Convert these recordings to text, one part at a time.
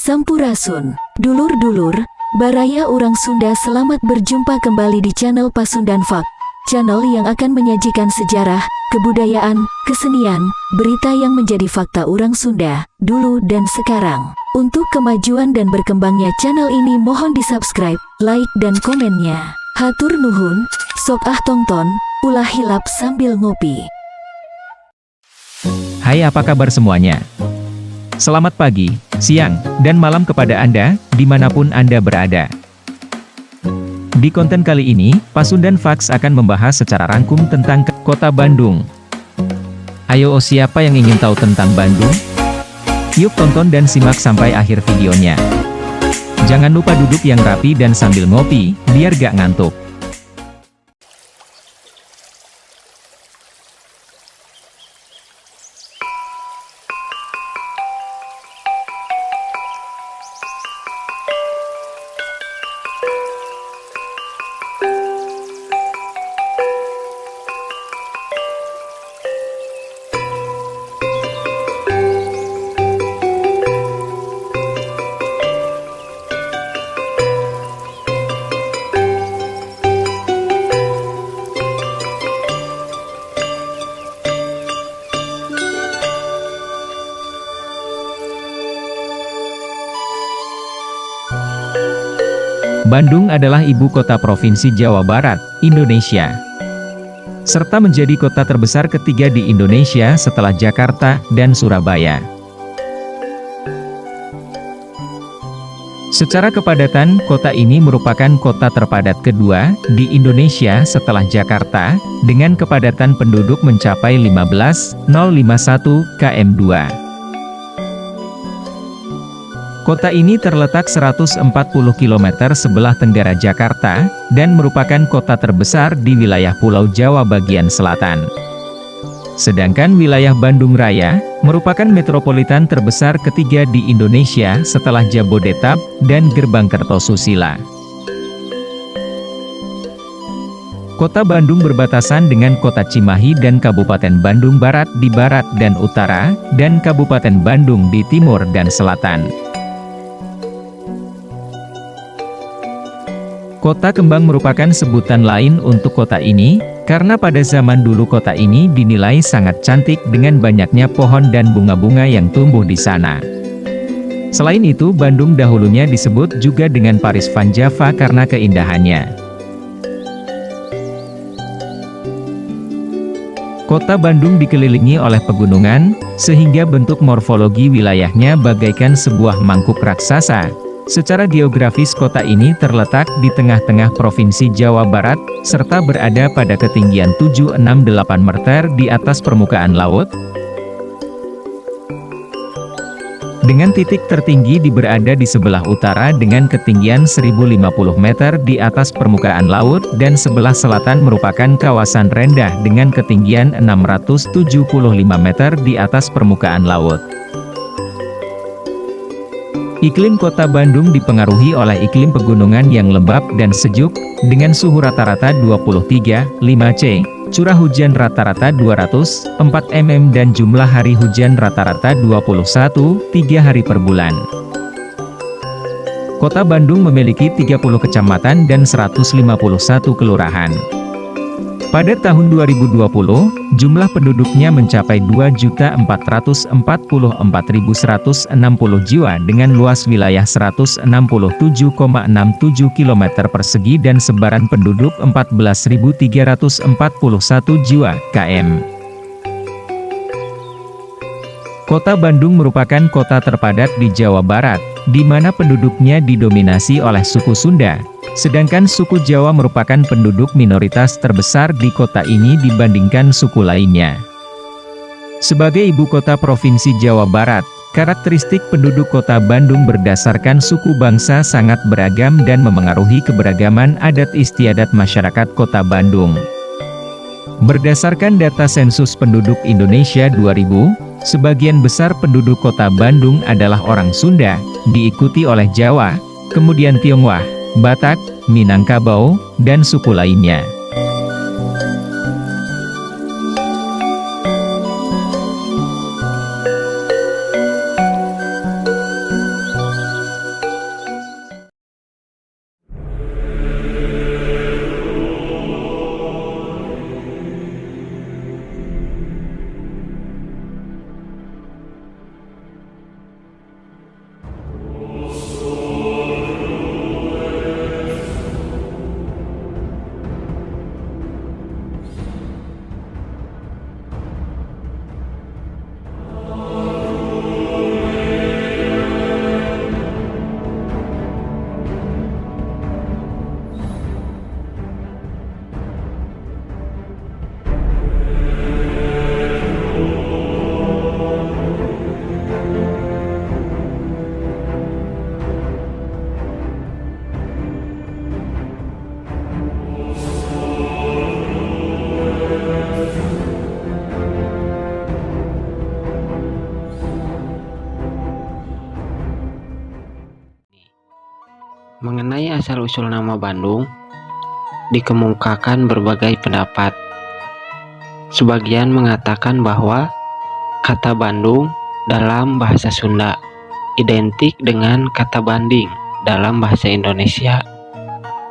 Sampurasun, dulur-dulur, baraya orang Sunda, selamat berjumpa kembali di channel Pasundan Fact, channel yang akan menyajikan sejarah, kebudayaan, kesenian, berita yang menjadi fakta orang Sunda, dulu dan sekarang. Untuk kemajuan dan berkembangnya channel ini mohon di-subscribe, like dan komennya. Hatur nuhun, sok tonton, ulah hilap sambil ngopi. Hai, apa kabar semuanya? Selamat pagi, siang, dan malam kepada Anda, dimanapun Anda berada. Di konten kali ini, Pasundan Facts akan membahas secara rangkum tentang Kota Bandung. Ayo, siapa yang ingin tahu tentang Bandung? Yuk tonton dan simak sampai akhir videonya. Jangan lupa duduk yang rapi dan sambil ngopi, biar gak ngantuk. Bandung adalah ibu kota Provinsi Jawa Barat, Indonesia, serta menjadi kota terbesar ketiga di Indonesia setelah Jakarta dan Surabaya. Secara kepadatan, kota ini merupakan kota terpadat kedua di Indonesia setelah Jakarta, dengan kepadatan penduduk mencapai 15,051 km². Kota ini terletak 140 km sebelah tenggara Jakarta, dan merupakan kota terbesar di wilayah Pulau Jawa bagian selatan. Sedangkan wilayah Bandung Raya, merupakan metropolitan terbesar ketiga di Indonesia setelah Jabodetabek dan Gerbang Kertosusila. Kota Bandung berbatasan dengan Kota Cimahi dan Kabupaten Bandung Barat di barat dan utara, dan Kabupaten Bandung di timur dan selatan. Kota Kembang merupakan sebutan lain untuk kota ini, karena pada zaman dulu kota ini dinilai sangat cantik dengan banyaknya pohon dan bunga-bunga yang tumbuh di sana. Selain itu, Bandung dahulunya disebut juga dengan Paris Van Java karena keindahannya. Kota Bandung dikelilingi oleh pegunungan, sehingga bentuk morfologi wilayahnya bagaikan sebuah mangkuk raksasa. Secara geografis kota ini terletak di tengah-tengah Provinsi Jawa Barat, serta berada pada ketinggian 768 meter di atas permukaan laut. Dengan titik tertinggi berada di sebelah utara dengan ketinggian 1050 meter di atas permukaan laut, dan sebelah selatan merupakan kawasan rendah dengan ketinggian 675 meter di atas permukaan laut. Iklim kota Bandung dipengaruhi oleh iklim pegunungan yang lembab dan sejuk, dengan suhu rata-rata 23,5 C, curah hujan rata-rata 204 mm dan jumlah hari hujan rata-rata 21,3 hari per bulan. Kota Bandung memiliki 30 kecamatan dan 151 kelurahan. Pada tahun 2020, jumlah penduduknya mencapai 2.444.160 jiwa dengan luas wilayah 167,67 km persegi dan sebaran penduduk 14.341 jiwa km. Kota Bandung merupakan kota terpadat di Jawa Barat, di mana penduduknya didominasi oleh suku Sunda. Sedangkan suku Jawa merupakan penduduk minoritas terbesar di kota ini dibandingkan suku lainnya. Sebagai ibu kota Provinsi Jawa Barat, karakteristik penduduk kota Bandung berdasarkan suku bangsa sangat beragam dan memengaruhi keberagaman adat istiadat masyarakat kota Bandung. Berdasarkan data sensus penduduk Indonesia 2000, sebagian besar penduduk kota Bandung adalah orang Sunda, diikuti oleh Jawa, kemudian Tionghoa, Batak, Minangkabau, dan suku lainnya. Mengenai asal-usul nama Bandung, dikemukakan berbagai pendapat. Sebagian mengatakan bahwa kata Bandung dalam bahasa Sunda identik dengan kata banding dalam bahasa Indonesia,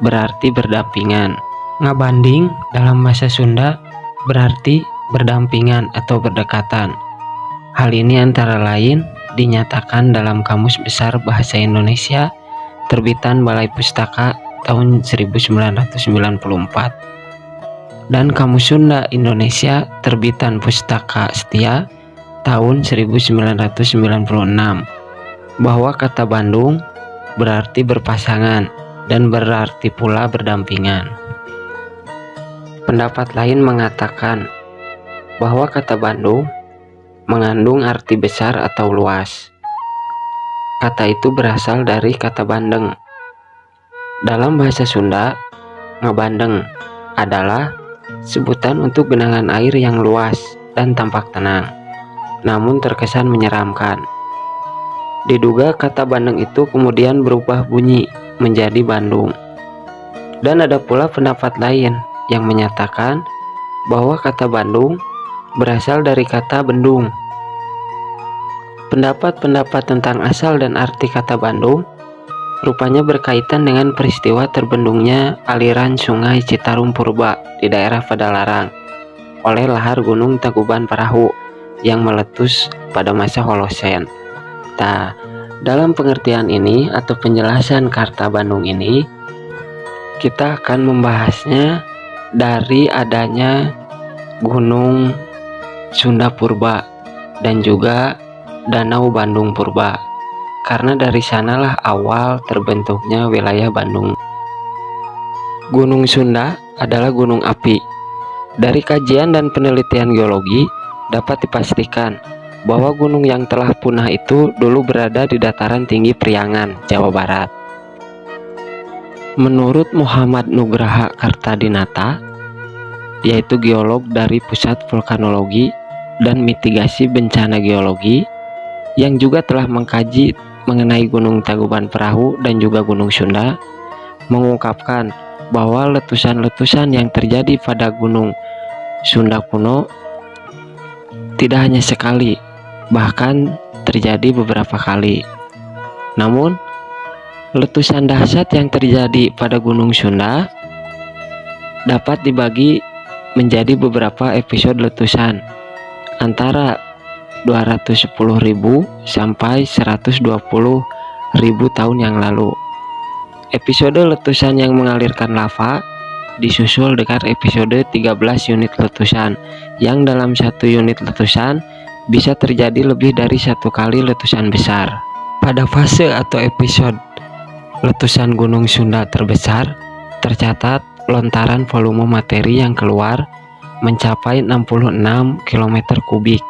berarti berdampingan. Ngabanding dalam bahasa Sunda berarti berdampingan atau berdekatan. Hal ini antara lain dinyatakan dalam Kamus Besar Bahasa Indonesia terbitan Balai Pustaka tahun 1994 dan Kamus Sunda Indonesia terbitan Pustaka Setia tahun 1996 bahwa kata Bandung berarti berpasangan dan berarti pula berdampingan. Pendapat lain mengatakan bahwa kata Bandung mengandung arti besar atau luas. Kata itu berasal dari kata bandeng. Dalam bahasa Sunda, ngebandeng adalah sebutan untuk genangan air yang luas dan tampak tenang, namun terkesan menyeramkan. Diduga kata bandeng itu kemudian berubah bunyi menjadi Bandung. Dan ada pula pendapat lain yang menyatakan bahwa kata Bandung berasal dari kata bendung. Pendapat-pendapat tentang asal dan arti kata Bandung rupanya berkaitan dengan peristiwa terbendungnya aliran sungai Citarum Purba di daerah Padalarang oleh lahar gunung Tangkuban Perahu yang meletus pada masa Holosen. Nah, dalam pengertian ini atau penjelasan kata Bandung ini, kita akan membahasnya dari adanya Gunung Sunda Purba dan juga Danau Bandung Purba, karena dari sanalah awal terbentuknya wilayah Bandung. Gunung Sunda adalah gunung api. Dari kajian dan penelitian geologi dapat dipastikan bahwa gunung yang telah punah itu dulu berada di dataran tinggi Priangan, Jawa Barat. Menurut Muhammad Nugraha Kartadinata, yaitu geolog dari Pusat Vulkanologi dan Mitigasi Bencana Geologi, yang juga telah mengkaji mengenai Gunung Tangkuban Perahu dan juga Gunung Sunda, mengungkapkan bahwa letusan-letusan yang terjadi pada Gunung Sunda kuno tidak hanya sekali, bahkan terjadi beberapa kali. Namun, letusan dahsyat yang terjadi pada Gunung Sunda dapat dibagi menjadi beberapa episode letusan antara 210.000 sampai 120.000 tahun yang lalu. Episode letusan yang mengalirkan lava disusul dengan episode 13 unit letusan yang dalam satu unit letusan bisa terjadi lebih dari satu kali letusan besar. Pada fase atau episode letusan Gunung Sunda terbesar, tercatat lontaran volume materi yang keluar mencapai 66 km kubik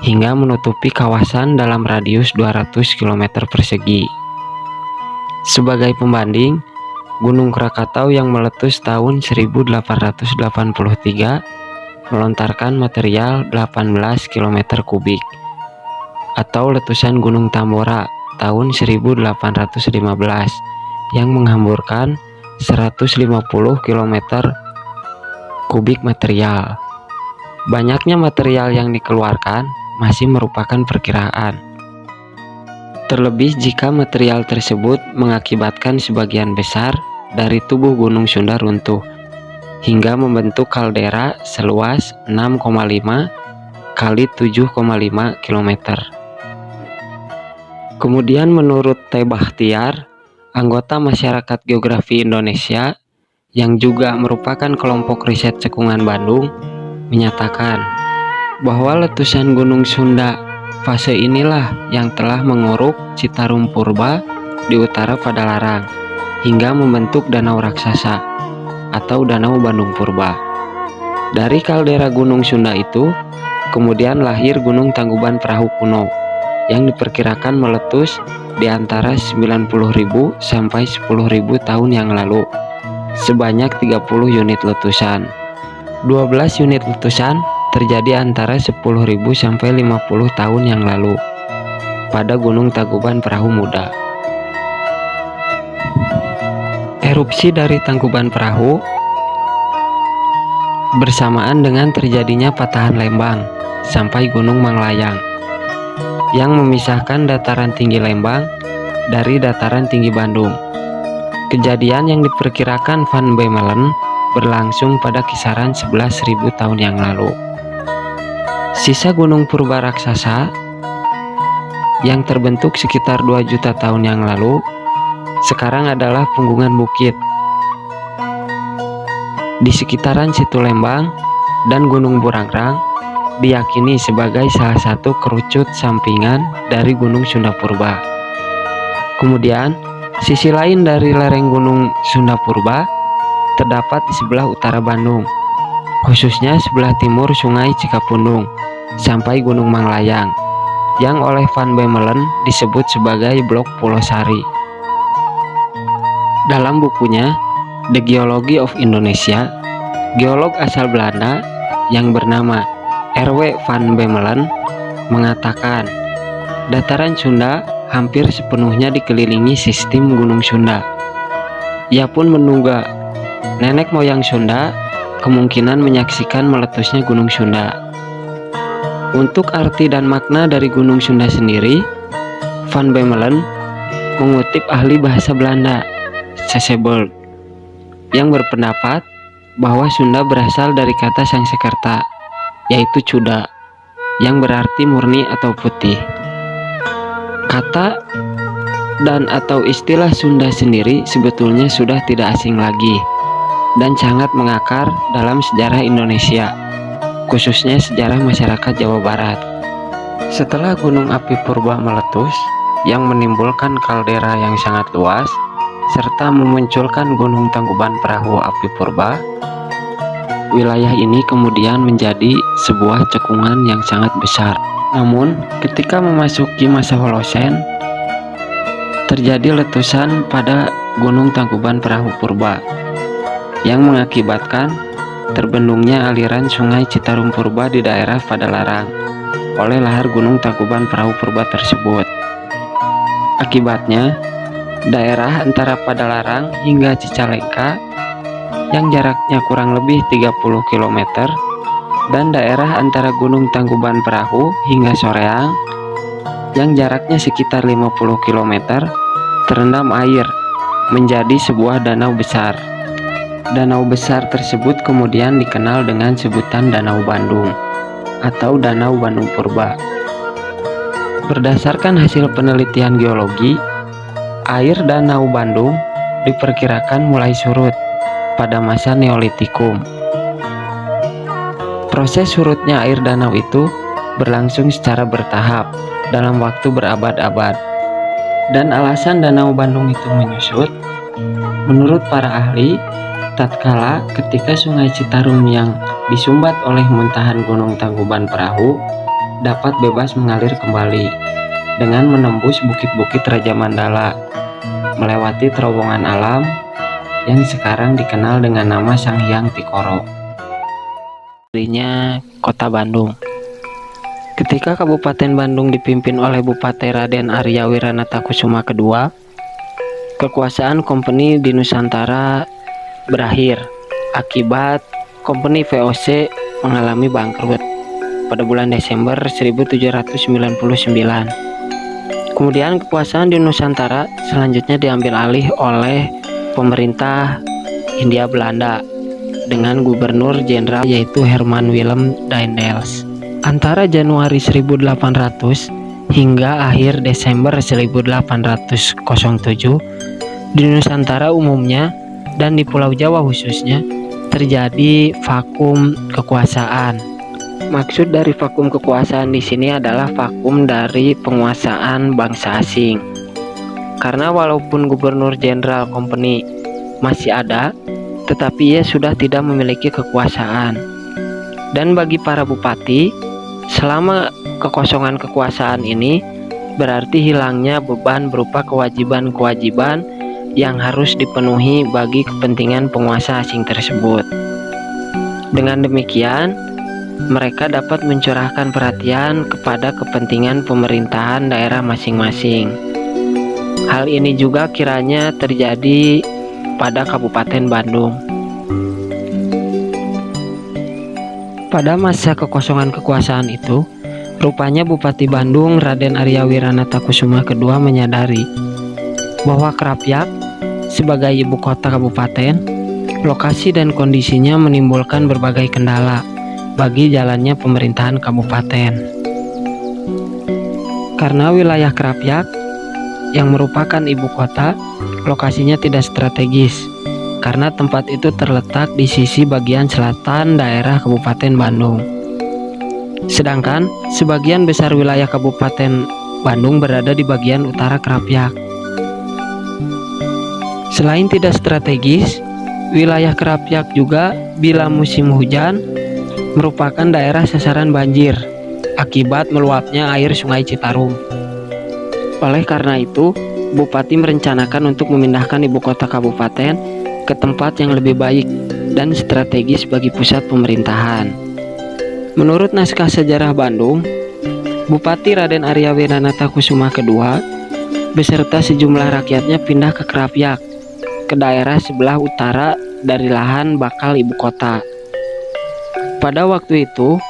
hingga menutupi kawasan dalam radius 200 km persegi. Sebagai pembanding, Gunung Krakatau yang meletus tahun 1883 melontarkan material 18 km kubik, atau letusan Gunung Tambora tahun 1815 yang menghamburkan 150 km kubik material. Banyaknya material yang dikeluarkan masih merupakan perkiraan. Terlebih jika material tersebut mengakibatkan sebagian besar dari tubuh Gunung Sunda runtuh hingga membentuk kaldera seluas 6,5 kali 7,5 km. Kemudian menurut T. Bahtiar, anggota Masyarakat Geografi Indonesia yang juga merupakan kelompok riset cekungan Bandung, menyatakan bahwa letusan Gunung Sunda fase inilah yang telah menguruk Citarum Purba di utara Padalarang hingga membentuk danau raksasa atau Danau Bandung Purba. Dari kaldera Gunung Sunda itu kemudian lahir Gunung Tangkuban Perahu kuno yang diperkirakan meletus di antara 90.000 sampai 10.000 tahun yang lalu, sebanyak 30 unit letusan. 12 unit letusan terjadi antara 10.000 sampai 50 tahun yang lalu pada Gunung Tangkuban Perahu Muda. Erupsi dari Tangkuban Perahu bersamaan dengan terjadinya patahan Lembang sampai Gunung Manglayang yang memisahkan dataran tinggi Lembang dari dataran tinggi Bandung. Kejadian yang diperkirakan Van Bemmelen berlangsung pada kisaran 11.000 tahun yang lalu. Sisa gunung purba raksasa yang terbentuk sekitar 2 juta tahun yang lalu sekarang adalah punggungan bukit di sekitaran Situ Lembang dan Gunung Burangrang, diyakini sebagai salah satu kerucut sampingan dari Gunung Sunda Purba. Kemudian, sisi lain dari lereng Gunung Sunda Purba terdapat di sebelah utara Bandung, khususnya sebelah timur Sungai Cikapundung sampai Gunung Manglayang, yang oleh Van Bemmelen disebut sebagai Blok Pulau Sari. Dalam bukunya The Geology of Indonesia, geolog asal Belanda yang bernama R.W. Van Bemmelen mengatakan dataran Sunda hampir sepenuhnya dikelilingi sistem Gunung Sunda. Ia pun menduga nenek moyang Sunda kemungkinan menyaksikan meletusnya Gunung Sunda. Untuk arti dan makna dari Gunung Sunda sendiri, Van Bemmelen mengutip ahli bahasa Belanda, Sesseberg, yang berpendapat bahwa Sunda berasal dari kata Sangsekerta, yaitu Cuda, yang berarti murni atau putih. Kata dan atau istilah Sunda sendiri sebetulnya sudah tidak asing lagi dan sangat mengakar dalam sejarah Indonesia, khususnya sejarah masyarakat Jawa Barat. Setelah gunung api purba meletus yang menimbulkan kaldera yang sangat luas serta memunculkan Gunung Tangkuban Perahu api purba, wilayah ini kemudian menjadi sebuah cekungan yang sangat besar. Namun, ketika memasuki masa Holosen, terjadi letusan pada Gunung Tangkuban Perahu purba yang mengakibatkan terbendungnya aliran Sungai Citarum Purba di daerah Padalarang oleh lahar Gunung Tangkuban Perahu purba tersebut. Akibatnya, daerah antara Padalarang hingga Cicalengka yang jaraknya kurang lebih 30 km dan daerah antara Gunung Tangkuban Perahu hingga Soreang yang jaraknya sekitar 50 km terendam air menjadi sebuah danau besar. Danau besar tersebut kemudian dikenal dengan sebutan Danau Bandung atau Danau Bandung Purba. Berdasarkan hasil penelitian geologi, air Danau Bandung diperkirakan mulai surut pada masa Neolitikum. Proses surutnya air danau itu berlangsung secara bertahap dalam waktu berabad-abad. Dan alasan Danau Bandung itu menyusut, menurut para ahli, tatkala ketika Sungai Citarum yang disumbat oleh muntahan Gunung Tangkuban Perahu dapat bebas mengalir kembali dengan menembus bukit-bukit Raja Mandala, melewati terowongan alam yang sekarang dikenal dengan nama Sanghyang Tikoro. Dirinya Kota Bandung. Ketika Kabupaten Bandung dipimpin oleh Bupati Raden Arya Wiranata Kusuma II, kekuasaan kompeni di Nusantara berakhir akibat kompeni VOC mengalami bangkrut pada bulan Desember 1799. Kemudian kekuasaan di Nusantara selanjutnya diambil alih oleh pemerintah Hindia Belanda dengan gubernur jenderal yaitu Herman Willem Daendels. Antara Januari 1800 hingga akhir Desember 1807 di Nusantara umumnya dan di Pulau Jawa khususnya terjadi vakum kekuasaan. Maksud dari vakum kekuasaan di sini adalah vakum dari penguasaan bangsa asing. Karena walaupun gubernur jenderal kompeni masih ada, tetapi ia sudah tidak memiliki kekuasaan. Dan bagi para bupati, selama kekosongan kekuasaan ini berarti hilangnya beban berupa kewajiban-kewajiban yang harus dipenuhi bagi kepentingan penguasa asing tersebut. Dengan demikian, mereka dapat mencurahkan perhatian kepada kepentingan pemerintahan daerah masing-masing. Hal ini juga kiranya terjadi pada Kabupaten Bandung. Pada masa kekosongan kekuasaan itu, rupanya Bupati Bandung Raden Arya Wiranata Kusuma II menyadari bahwa Krapyak sebagai ibu kota kabupaten, lokasi dan kondisinya menimbulkan berbagai kendala bagi jalannya pemerintahan kabupaten. Karena wilayah Krapyak yang merupakan ibu kota, lokasinya tidak strategis karena tempat itu terletak di sisi bagian selatan daerah Kabupaten Bandung. Sedangkan sebagian besar wilayah Kabupaten Bandung berada di bagian utara Krapyak. Selain tidak strategis, wilayah Krapyak juga bila musim hujan merupakan daerah sasaran banjir akibat meluapnya air Sungai Citarum. Oleh karena itu, Bupati merencanakan untuk memindahkan ibu kota kabupaten ke tempat yang lebih baik dan strategis bagi pusat pemerintahan. Menurut naskah sejarah Bandung, Bupati Raden Arya Wiranata Kusuma II beserta sejumlah rakyatnya pindah ke Krapyak, ke daerah sebelah utara dari lahan bakal ibu kota. Pada waktu itu,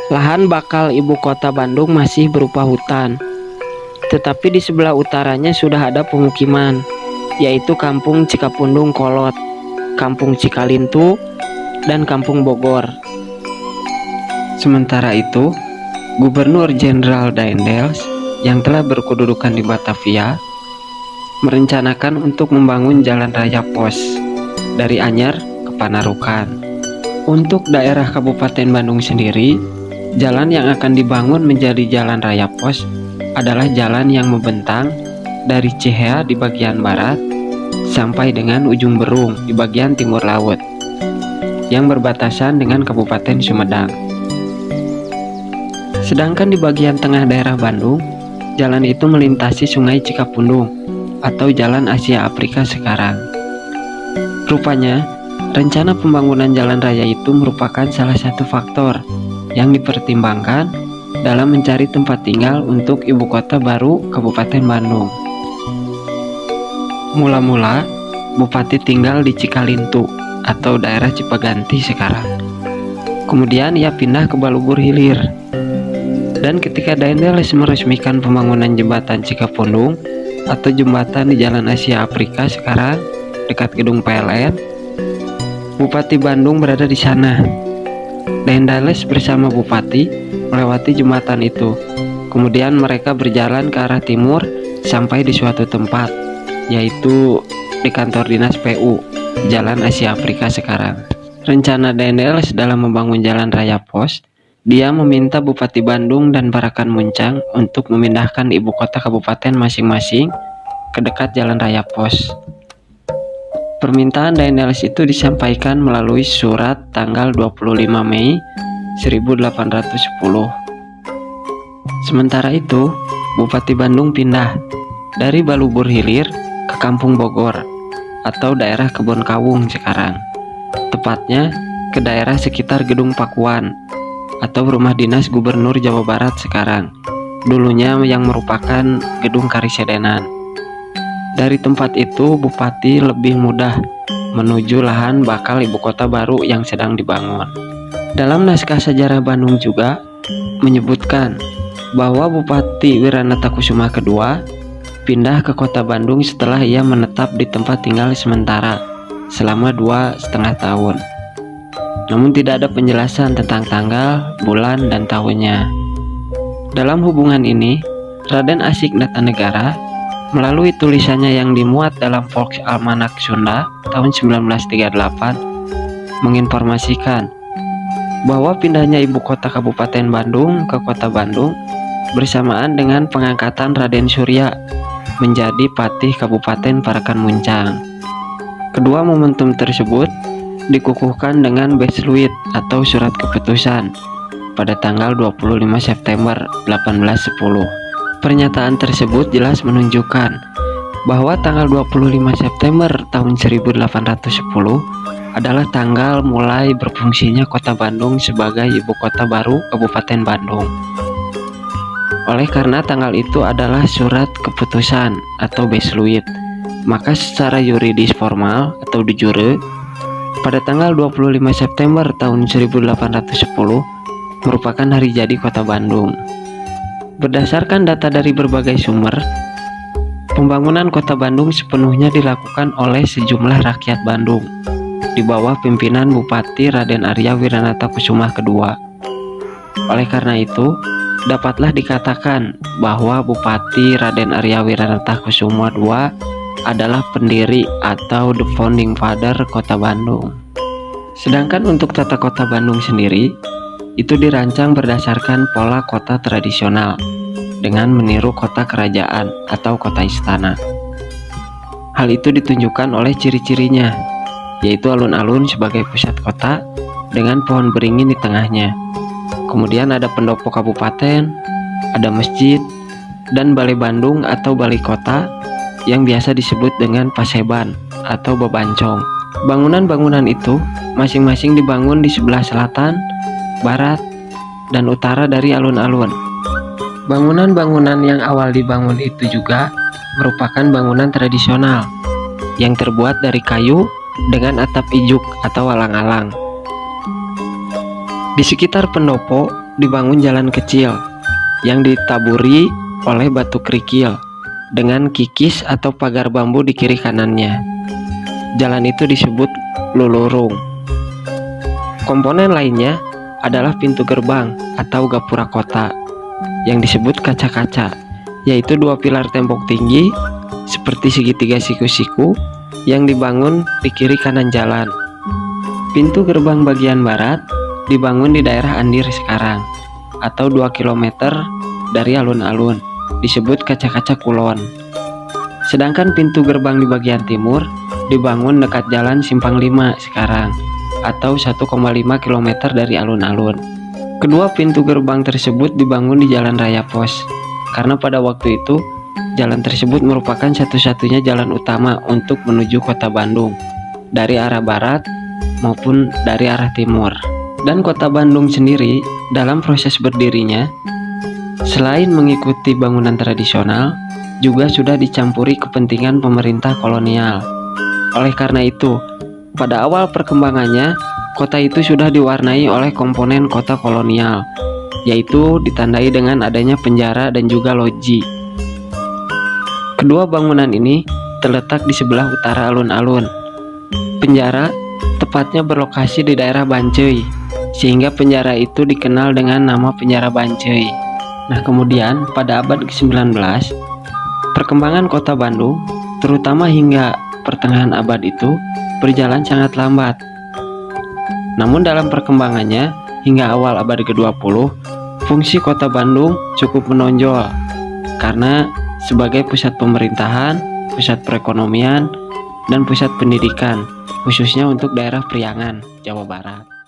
lahan bakal ibu kota Bandung masih berupa hutan, tetapi di sebelah utaranya sudah ada pemukiman, yaitu Kampung Cikapundung Kolot, Kampung Cikalintu, dan Kampung Bogor. Sementara itu, Gubernur Jenderal Daendels yang telah berkedudukan di Batavia merencanakan untuk membangun jalan raya pos dari Anyar ke Panarukan. Untuk daerah Kabupaten Bandung sendiri, jalan yang akan dibangun menjadi jalan raya pos adalah jalan yang membentang dari Cihea di bagian barat sampai dengan ujung Berung di bagian timur laut yang berbatasan dengan Kabupaten Sumedang. Sedangkan di bagian tengah daerah Bandung, jalan itu melintasi Sungai Cikapundung atau Jalan Asia Afrika sekarang. Rupanya, rencana pembangunan jalan raya itu merupakan salah satu faktor yang dipertimbangkan dalam mencari tempat tinggal untuk ibu kota baru Kabupaten Bandung. Mula-mula, Bupati tinggal di Cikalintu atau daerah Cipaganti sekarang. Kemudian ia pindah ke Balubur Hilir. Dan ketika Daendels meresmikan pembangunan jembatan Cikapundung atau jembatan di Jalan Asia Afrika sekarang dekat gedung PLN, Bupati Bandung berada di sana. Daendels bersama Bupati melewati jembatan itu. Kemudian mereka berjalan ke arah timur sampai di suatu tempat, yaitu di kantor dinas PU Jalan Asia Afrika sekarang. Rencana Daendels dalam membangun jalan raya pos, dia meminta Bupati Bandung dan Parakan Muncang untuk memindahkan ibu kota kabupaten masing-masing ke dekat jalan raya pos. Permintaan Daendels itu disampaikan melalui surat tanggal 25 Mei 1810. Sementara itu, Bupati Bandung pindah dari Balubur Hilir ke Kampung Bogor atau daerah Kebon Kawung sekarang, tepatnya ke daerah sekitar Gedung Pakuan atau Rumah Dinas Gubernur Jawa Barat sekarang, dulunya yang merupakan Gedung Karisedenan. Dari tempat itu, Bupati lebih mudah menuju lahan bakal ibu kota baru yang sedang dibangun. Dalam naskah sejarah Bandung juga menyebutkan bahwa Bupati Wiranata Kusuma II pindah ke kota Bandung setelah ia menetap di tempat tinggal sementara selama 2,5 tahun. Namun tidak ada penjelasan tentang tanggal, bulan, dan tahunnya. Dalam hubungan ini, Raden Asyik Datanegara melalui tulisannya yang dimuat dalam Volksalmanak Sunda tahun 1938 menginformasikan bahwa pindahnya ibu kota Kabupaten Bandung ke kota Bandung bersamaan dengan pengangkatan Raden Surya menjadi Patih Kabupaten Parakan Muncang. Kedua momentum tersebut dikukuhkan dengan Besluit atau surat keputusan pada tanggal 25 September 1810. Pernyataan tersebut jelas menunjukkan bahwa tanggal 25 September tahun 1810 adalah tanggal mulai berfungsinya kota Bandung sebagai ibu kota baru Kabupaten Bandung. Oleh karena tanggal itu adalah surat keputusan atau Besluit, Maka secara yuridis formal atau de jure, pada tanggal 25 September tahun 1810 merupakan hari jadi Kota Bandung. Berdasarkan data dari berbagai sumber, pembangunan Kota Bandung sepenuhnya dilakukan oleh sejumlah rakyat Bandung di bawah pimpinan Bupati Raden Arya Wiranata Kusuma II. Oleh karena itu, dapatlah dikatakan bahwa Bupati Raden Arya Wiranata Kusuma II adalah pendiri atau the founding father Kota Bandung. Sedangkan untuk tata kota Bandung sendiri, itu dirancang berdasarkan pola kota tradisional dengan meniru kota kerajaan atau kota istana. Hal itu ditunjukkan oleh ciri-cirinya, yaitu alun-alun sebagai pusat kota dengan pohon beringin di tengahnya. Kemudian ada pendopo kabupaten, ada masjid, dan balai Bandung atau balai kota yang biasa disebut dengan paseban atau bebancong. Bangunan-bangunan itu masing-masing dibangun di sebelah selatan, barat, dan utara dari alun-alun. Bangunan-bangunan yang awal dibangun itu juga merupakan bangunan tradisional yang terbuat dari kayu dengan atap ijuk atau alang-alang. Di sekitar pendopo dibangun jalan kecil yang ditaburi oleh batu kerikil dengan kikis atau pagar bambu di kiri kanannya. Jalan itu disebut lulurung. Komponen lainnya adalah pintu gerbang atau gapura kota yang disebut kaca-kaca, yaitu dua pilar tembok tinggi seperti segitiga siku-siku yang dibangun di kiri kanan jalan. Pintu gerbang bagian barat dibangun di daerah Andir sekarang atau 2 km dari alun-alun, disebut kaca-kaca kulon. Sedangkan pintu gerbang di bagian timur dibangun dekat jalan Simpang 5 sekarang atau 1,5 km dari alun-alun. Kedua pintu gerbang tersebut dibangun di Jalan Raya Pos karena pada waktu itu jalan tersebut merupakan satu-satunya jalan utama untuk menuju Kota Bandung dari arah barat maupun dari arah timur. Dan Kota Bandung sendiri dalam proses berdirinya, selain mengikuti bangunan tradisional, juga sudah dicampuri kepentingan pemerintah kolonial. Oleh karena itu, pada awal perkembangannya, kota itu sudah diwarnai oleh komponen kota kolonial, yaitu ditandai dengan adanya penjara dan juga loji. Kedua bangunan ini terletak di sebelah utara alun-alun. Penjara tepatnya berlokasi di daerah Banceuy, sehingga penjara itu dikenal dengan nama Penjara Banceuy. Nah, kemudian pada abad ke-19, perkembangan Kota Bandung, terutama hingga pertengahan abad itu, berjalan sangat lambat. Namun dalam perkembangannya, hingga awal abad ke-20, fungsi Kota Bandung cukup menonjol karena sebagai pusat pemerintahan, pusat perekonomian, dan pusat pendidikan, khususnya untuk daerah Priangan, Jawa Barat.